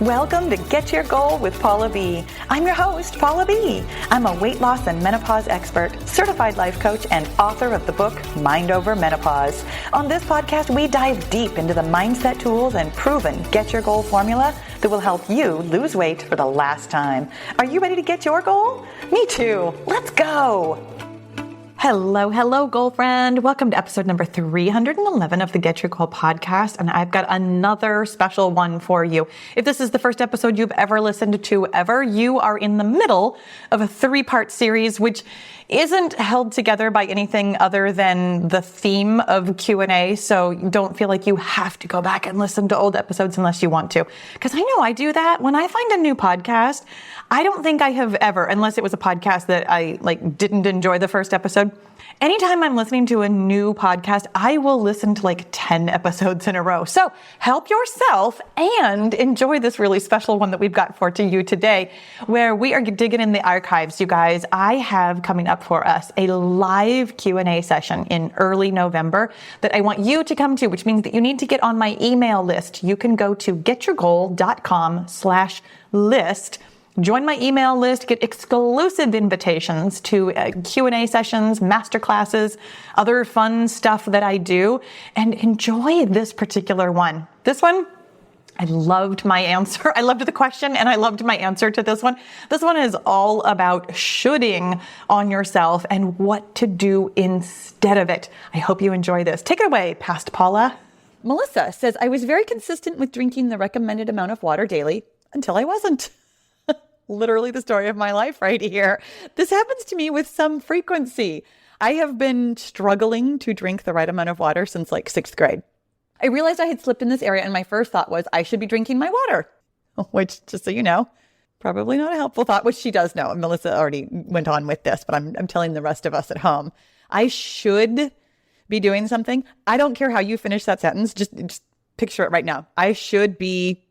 Welcome to Get Your Goal with Paula B. I'm your host, Paula B. I'm a weight loss and menopause expert, certified life coach, and author of the book, Mind Over Menopause. On this podcast, we dive deep into the mindset tools and proven Get Your Goal formula that will help you lose weight for the last time. Are you ready to get your goal? Me too. Let's go. Hello, goal friend. Welcome to episode number 311 of the Get Your Goal podcast. And I've got another special one for you. If this is the first episode you've ever listened to ever, you are in the middle of a 3-part series, which isn't held together by anything other than the theme of Q&A. So don't feel like you have to go back and listen to old episodes unless you want to. Because I know I do that. When I find a new podcast, I don't think I have ever, unless it was a podcast that I didn't enjoy the first episode. Anytime I'm listening to a new podcast, I will listen to 10 episodes in a row. So help yourself and enjoy this really special one that we've got for to you today, where we are digging in the archives, you guys. I have coming up for us a live Q&A session in early November that I want you to come to, which means that you need to get on my email list. You can go to getyourgoal.com/list. Join my email list, get exclusive invitations to Q&A sessions, masterclasses, other fun stuff that I do, and enjoy this particular one. This one, I loved my answer. I loved the question and I loved my answer to this one. This one is all about shoulding on yourself and what to do instead of it. I hope you enjoy this. Take it away, Past Paula. Melissa says, I was very consistent with drinking the recommended amount of water daily until I wasn't. Literally the story of my life right here. This happens to me with some frequency. I have been struggling to drink the right amount of water since 6th grade. I realized I had slipped in this area and my first thought was I should be drinking my water, which, just so you know, probably not a helpful thought, which she does know. And Melissa already went on with this, but I'm telling the rest of us at home. I should be doing something. I don't care how you finish that sentence. Just picture it right now. I should be.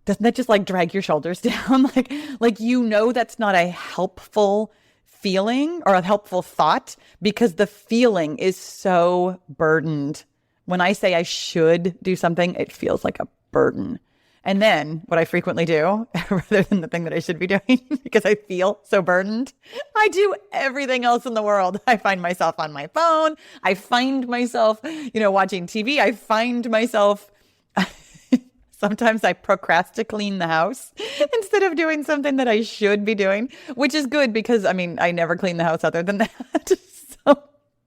Doesn't that just drag your shoulders down? That's not a helpful feeling or a helpful thought because the feeling is so burdened. When I say I should do something, it feels like a burden. And then what I frequently do, rather than the thing that I should be doing because I feel so burdened, I do everything else in the world. I find myself on my phone. I find myself, watching TV. I find myself... Sometimes I procrastinate to clean the house instead of doing something that I should be doing, which is good because, I never clean the house other than that. So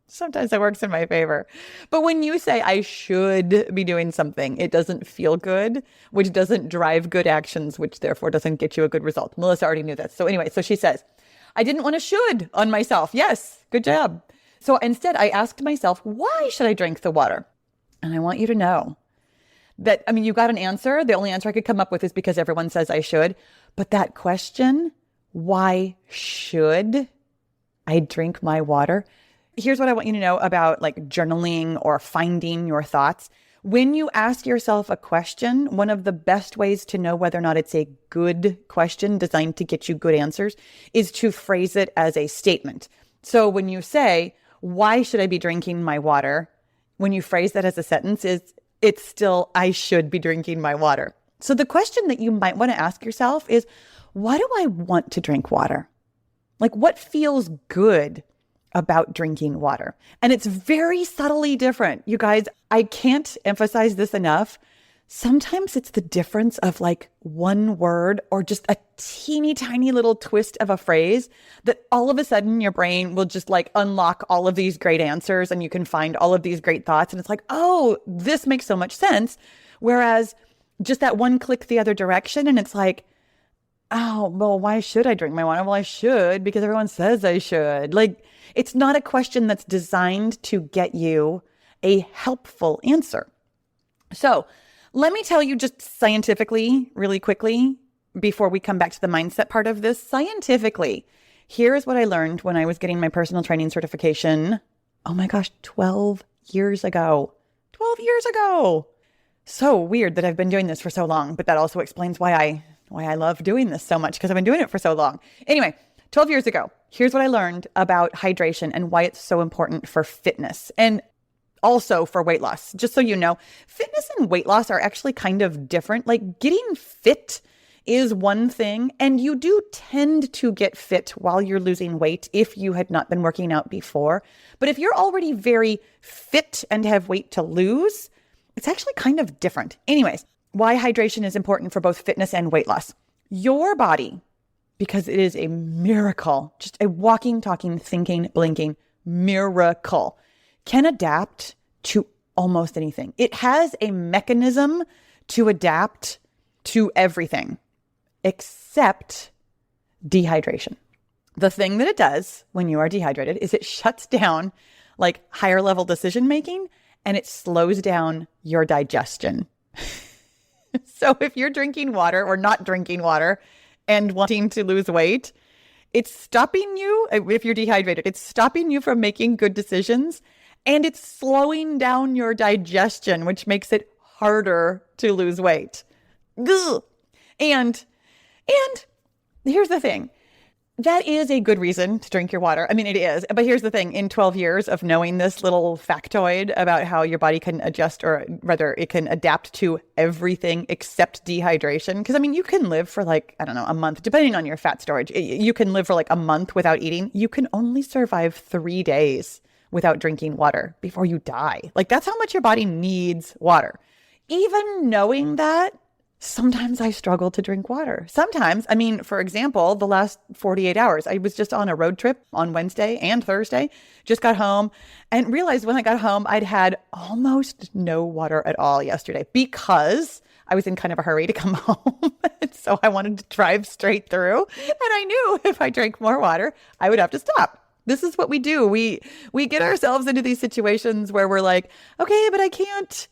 sometimes it works in my favor. But when you say I should be doing something, it doesn't feel good, which doesn't drive good actions, which therefore doesn't get you a good result. Melissa already knew that. So anyway, so she says, I didn't want to should on myself. Yes, good job. So instead, I asked myself, why should I drink the water? And I want you to know that, you got an answer. The only answer I could come up with is because everyone says I should. But that question, why should I drink my water? Here's what I want you to know about journaling or finding your thoughts. When you ask yourself a question, one of the best ways to know whether or not it's a good question designed to get you good answers is to phrase it as a statement. So when you say, why should I be drinking my water? When you phrase that as a sentence it's still, I should be drinking my water. So the question that you might want to ask yourself is, why do I want to drink water? What feels good about drinking water? And it's very subtly different. You guys, I can't emphasize this enough. Sometimes it's the difference of one word or just a teeny tiny little twist of a phrase that all of a sudden your brain will just unlock all of these great answers and you can find all of these great thoughts. And it's oh, this makes so much sense. Whereas just that one click the other direction and it's oh, well, why should I drink my water? Well, I should because everyone says I should. It's not a question that's designed to get you a helpful answer. So let me tell you just scientifically, really quickly, before we come back to the mindset part of this. Scientifically, here's what I learned when I was getting my personal training certification. Oh my gosh, 12 years ago. 12 years ago. So weird that I've been doing this for so long, but that also explains why I love doing this so much because I've been doing it for so long. Anyway, 12 years ago, here's what I learned about hydration and why it's so important for fitness. And also for weight loss. Just so you know, fitness and weight loss are actually kind of different. Getting fit is one thing. And you do tend to get fit while you're losing weight if you had not been working out before. But if you're already very fit and have weight to lose, it's actually kind of different. Anyways, why hydration is important for both fitness and weight loss. Your body, because it is a miracle, just a walking, talking, thinking, blinking miracle, can adapt to almost anything. It has a mechanism to adapt to everything except dehydration. The thing that it does when you are dehydrated is it shuts down like higher level decision making and it slows down your digestion. So if you're drinking water or not drinking water and wanting to lose weight, it's stopping you, if you're dehydrated, it's stopping you from making good decisions and it's slowing down your digestion, which makes it harder to lose weight. Ugh. And here's the thing. That is a good reason to drink your water. I mean, it is. But here's the thing. In 12 years of knowing this little factoid about how your body can adjust, or rather it can adapt to everything except dehydration. Because I mean, you can live for like, I don't know, a month, depending on your fat storage. You can live for like a month without eating. You can only survive 3 days without drinking water before you die. Like that's how much your body needs water. Even knowing that, sometimes I struggle to drink water. Sometimes, I mean, for example, the last 48 hours, I was just on a road trip on Wednesday and Thursday, just got home and realized when I got home, I'd had almost no water at all yesterday because I was in kind of a hurry to come home. So I wanted to drive straight through. And I knew if I drank more water, I would have to stop. This is what we do. We get ourselves into these situations where we're like, okay, but I can't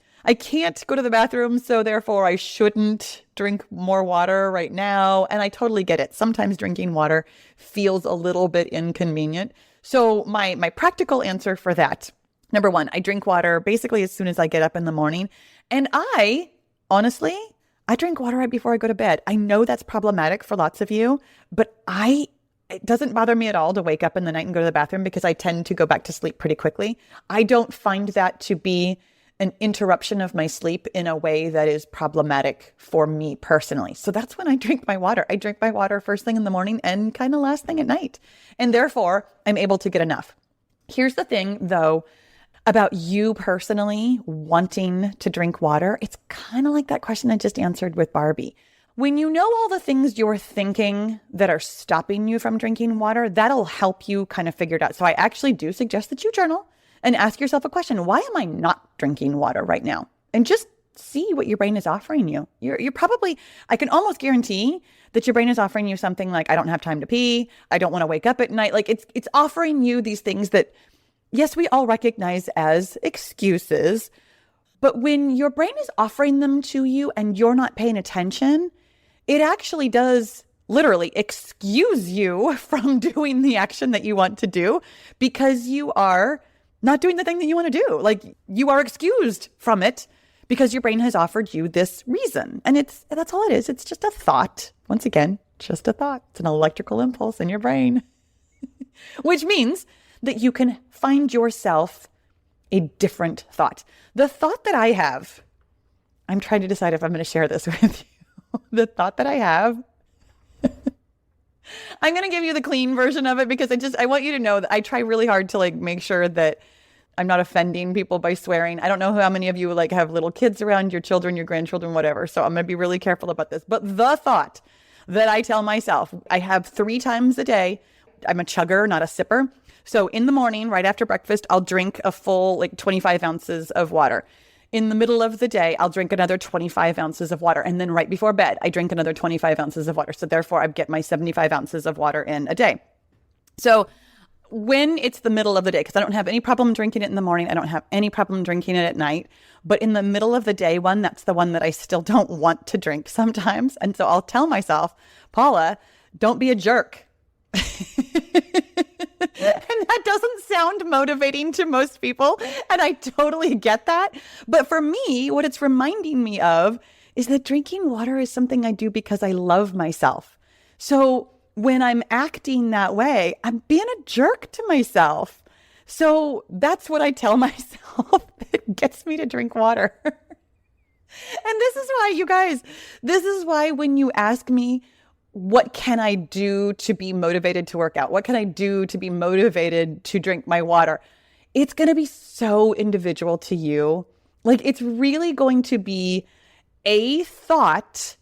go to the bathroom, so therefore I shouldn't drink more water right now. And I totally get it. Sometimes drinking water feels a little bit inconvenient. So my practical answer for that, number one, I drink water basically as soon as I get up in the morning. And honestly, I drink water right before I go to bed. I know that's problematic for lots of you, but it doesn't bother me at all to wake up in the night and go to the bathroom because I tend to go back to sleep pretty quickly. I don't find that to be an interruption of my sleep in a way that is problematic for me personally. So that's when I drink my water. I drink my water first thing in the morning and kind of last thing at night. And therefore, I'm able to get enough. Here's the thing, though, about you personally wanting to drink water. It's kind of like that question I just answered with Barbie. When you know all the things you're thinking that are stopping you from drinking water, that'll help you kind of figure it out. So I actually do suggest that you journal and ask yourself a question. Why am I not drinking water right now? And just see what your brain is offering you. You're probably, I can almost guarantee that your brain is offering you something like, I don't have time to pee. I don't want to wake up at night. Like it's offering you these things that, yes, we all recognize as excuses. But when your brain is offering them to you and you're not paying attention, it actually does literally excuse you from doing the action that you want to do because you are not doing the thing that you want to do. Like you are excused from it because your brain has offered you this reason. And that's all it is. It's just a thought. Once again, just a thought. It's an electrical impulse in your brain, which means that you can find yourself a different thought. The thought that I have, I'm trying to decide if I'm going to share this with you. The thought that I have, I'm going to give you the clean version of it because I want you to know that I try really hard to like make sure that I'm not offending people by swearing. I don't know how many of you like have little kids around, your children, your grandchildren, whatever. So I'm going to be really careful about this. But the thought that I tell myself, I have 3 times a day. I'm a chugger, not a sipper. So in the morning, right after breakfast, I'll drink a full like 25 ounces of water. In the middle of the day, I'll drink another 25 ounces of water. And then right before bed, I drink another 25 ounces of water. So therefore, I get my 75 ounces of water in a day. So when it's the middle of the day, because I don't have any problem drinking it in the morning, I don't have any problem drinking it at night. But in the middle of the day one, that's the one that I still don't want to drink sometimes. And so I'll tell myself, Paula, don't be a jerk. And that doesn't sound motivating to most people. And I totally get that. But for me, what it's reminding me of is that drinking water is something I do because I love myself. So when I'm acting that way, I'm being a jerk to myself. So that's what I tell myself that gets me to drink water. And this is why, you guys, this is why when you ask me, what can I do to be motivated to work out? What can I do to be motivated to drink my water? It's going to be so individual to you. Like, it's really going to be a thought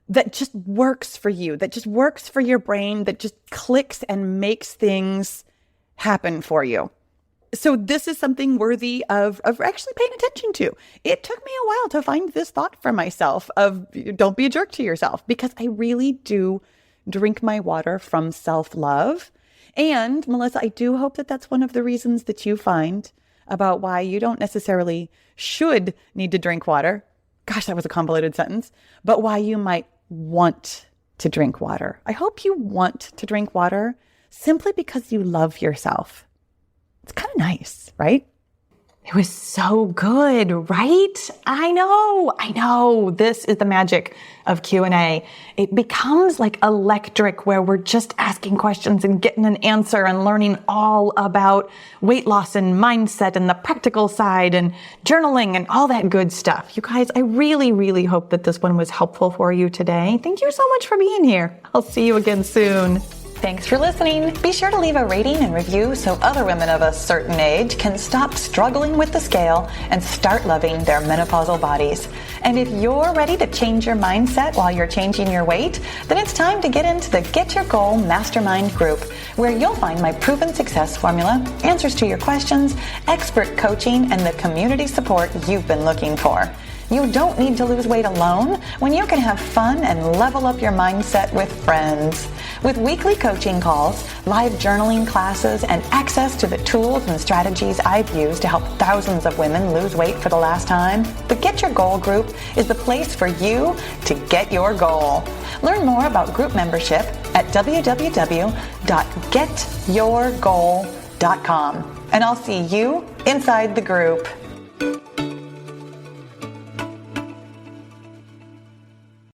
that just works for you, that just works for your brain, that just clicks and makes things happen for you. So this is something worthy of actually paying attention to. It took me a while to find this thought for myself of don't be a jerk to yourself, because I really do drink my water from self-love. And Melissa, I do hope that that's one of the reasons that you find about why you don't necessarily should need to drink water. Gosh, that was a convoluted sentence. But why you might want to drink water. I hope you want to drink water simply because you love yourself. It's kind of nice, right? It was so good, right? I know. This is the magic of Q&A. It becomes like electric, where we're just asking questions and getting an answer and learning all about weight loss and mindset and the practical side and journaling and all that good stuff. You guys, I really, really hope that this one was helpful for you today. Thank you so much for being here. I'll see you again soon. Thanks for listening. Be sure to leave a rating and review so other women of a certain age can stop struggling with the scale and start loving their menopausal bodies. And if you're ready to change your mindset while you're changing your weight, then it's time to get into the Get Your Goal Mastermind group, where you'll find my proven success formula, answers to your questions, expert coaching, and the community support you've been looking for. You don't need to lose weight alone when you can have fun and level up your mindset with friends. With weekly coaching calls, live journaling classes, and access to the tools and strategies I've used to help thousands of women lose weight for the last time, the Get Your Goal group is the place for you to get your goal. Learn more about group membership at www.getyourgoal.com. And I'll see you inside the group.